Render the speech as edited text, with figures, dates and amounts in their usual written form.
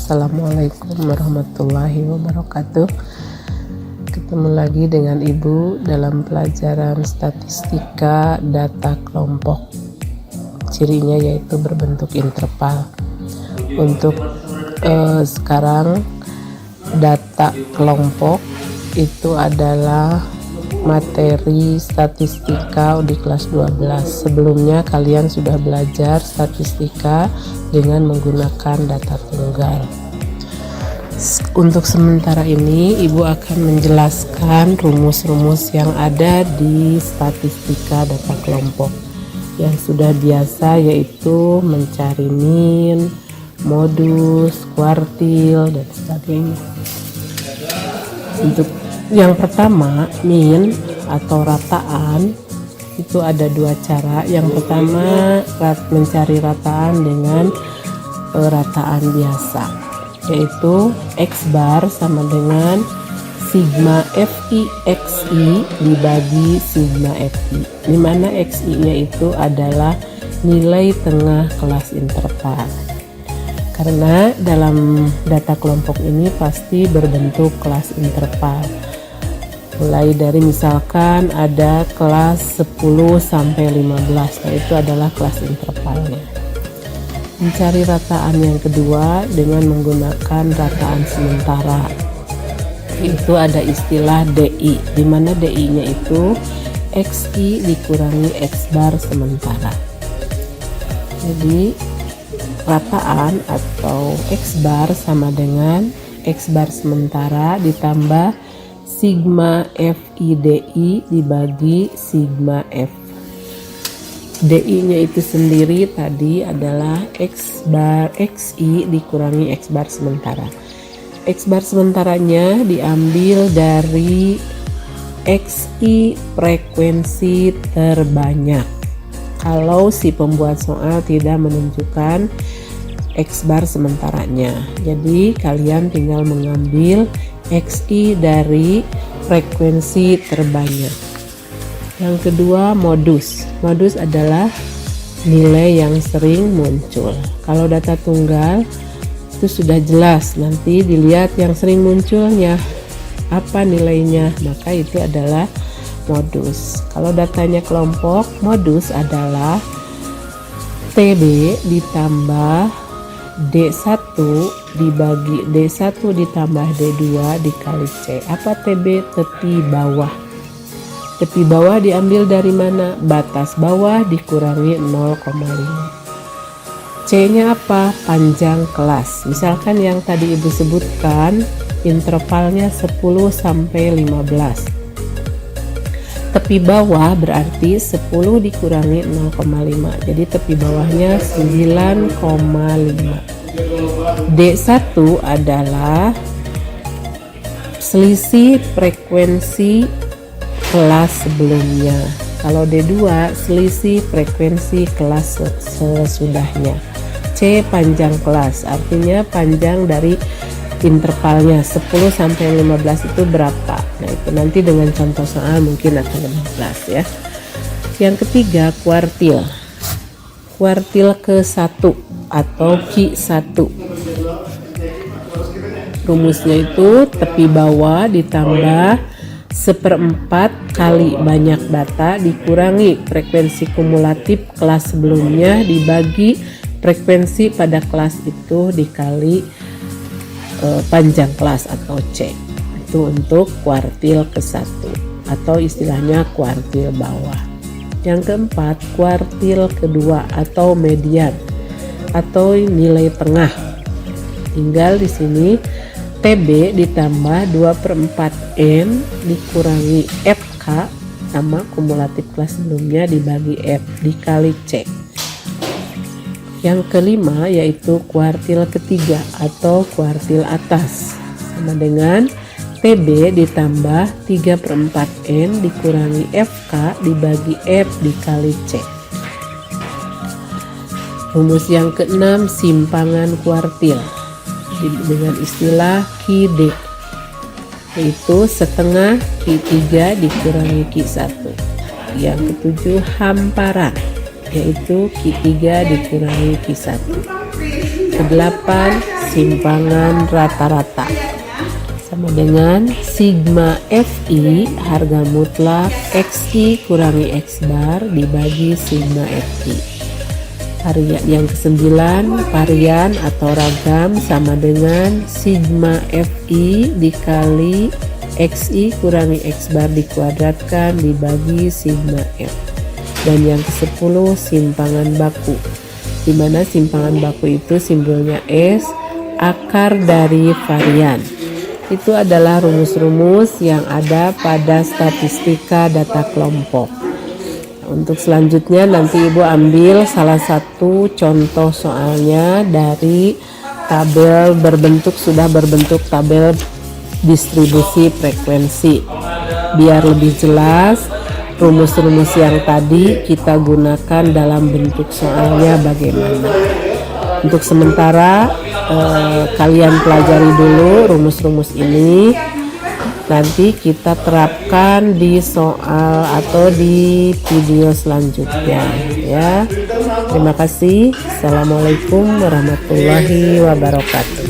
Assalamualaikum warahmatullahi wabarakatuh. Ketemu lagi dengan Ibu dalam pelajaran statistika data kelompok. Cirinya yaitu berbentuk interval. Untuk sekarang data kelompok itu adalah materi statistika di kelas 12. Sebelumnya kalian sudah belajar statistika dengan menggunakan data tunggal. Untuk sementara ini Ibu akan menjelaskan rumus-rumus yang ada di statistika data kelompok yang sudah biasa, yaitu mencari min, modus, kuartil, dan sebagainya. Untuk yang pertama, min atau rataan, itu ada dua cara. Yang pertama, mencari rataan dengan rataan biasa, yaitu X bar sama dengan sigma FI XI dibagi sigma FI, di mana XI nya itu adalah nilai tengah kelas interval. Karena dalam data kelompok ini pasti berbentuk kelas interval. Mulai dari misalkan ada kelas 10 sampai 15, nah itu adalah kelas intervalnya. Mencari rataan yang kedua dengan menggunakan rataan sementara. Itu ada istilah DI, di mana DI-nya itu XI dikurangi X bar sementara. Jadi rataan atau X bar sama dengan X bar sementara ditambah sigma FIDI dibagi sigma F. DI-nya itu sendiri tadi adalah X bar XI dikurangi X bar sementara. X bar sementaranya diambil dari XI frekuensi terbanyak. Kalau si pembuat soal tidak menunjukkan X bar sementaranya, jadi kalian tinggal mengambil XI dari frekuensi terbanyak. Yang kedua, modus. Modus adalah nilai yang sering muncul. Kalau data tunggal itu sudah jelas, nanti dilihat yang sering munculnya apa nilainya, maka itu adalah modus. Kalau datanya kelompok, modus adalah TB ditambah D1 dibagi D1 ditambah D2 dikali C. Apa TB? Tepi bawah. Tepi bawah diambil dari mana? Batas bawah dikurangi 0,5. C-nya apa? Panjang kelas. Misalkan yang tadi Ibu sebutkan intervalnya 10 sampai 15. Tepi bawah berarti 10 dikurangi 0,5. Jadi tepi bawahnya 9,5. D1 adalah selisih frekuensi kelas sebelumnya. Kalau D2 selisih frekuensi kelas sesudahnya. C panjang kelas, artinya panjang dari intervalnya 10 sampai 15 itu berapa. Nah, itu nanti dengan contoh soal mungkin akan lebih jelas ya. Yang ketiga, kuartil. Kuartil ke-1 atau Q1. Rumusnya itu tepi bawah ditambah 1/4 kali banyak data dikurangi frekuensi kumulatif kelas sebelumnya dibagi frekuensi pada kelas itu dikali panjang kelas atau C. Itu untuk kuartil ke-1 atau istilahnya kuartil bawah. Yang keempat, kuartil kedua atau median atau nilai tengah. Tinggal di sini TB ditambah 2/4 N dikurangi FK sama kumulatif kelas sebelumnya dibagi F dikali C. Yang kelima yaitu kuartil ketiga atau kuartil atas, sama dengan TB ditambah 3/4 N dikurangi FK dibagi F dikali C. Rumus yang keenam, simpangan kuartil dengan istilah QD, yaitu setengah Q3 dikurangi Q1. Yang ketujuh, hamparan, yaitu Q3 dikurangi Q1. Ke-8, simpangan rata-rata sama dengan sigma Fi harga mutlak Xi kurangi X bar dibagi sigma Fi. Yang kesembilan, varian atau ragam sama dengan sigma Fi dikali Xi kurangi X bar dikuadratkan dibagi sigma F. Dan yang ke-10, simpangan baku, di mana simpangan baku itu simbolnya S, akar dari varian. Itu adalah rumus-rumus yang ada pada statistika data kelompok. Untuk selanjutnya nanti Ibu ambil salah satu contoh soalnya dari sudah berbentuk tabel distribusi frekuensi. Biar lebih jelas, rumus-rumus yang tadi kita gunakan dalam bentuk soalnya bagaimana. Untuk sementara kalian pelajari dulu rumus-rumus ini. Nanti kita terapkan di soal atau di video selanjutnya ya. Terima kasih. Assalamualaikum warahmatullahi wabarakatuh.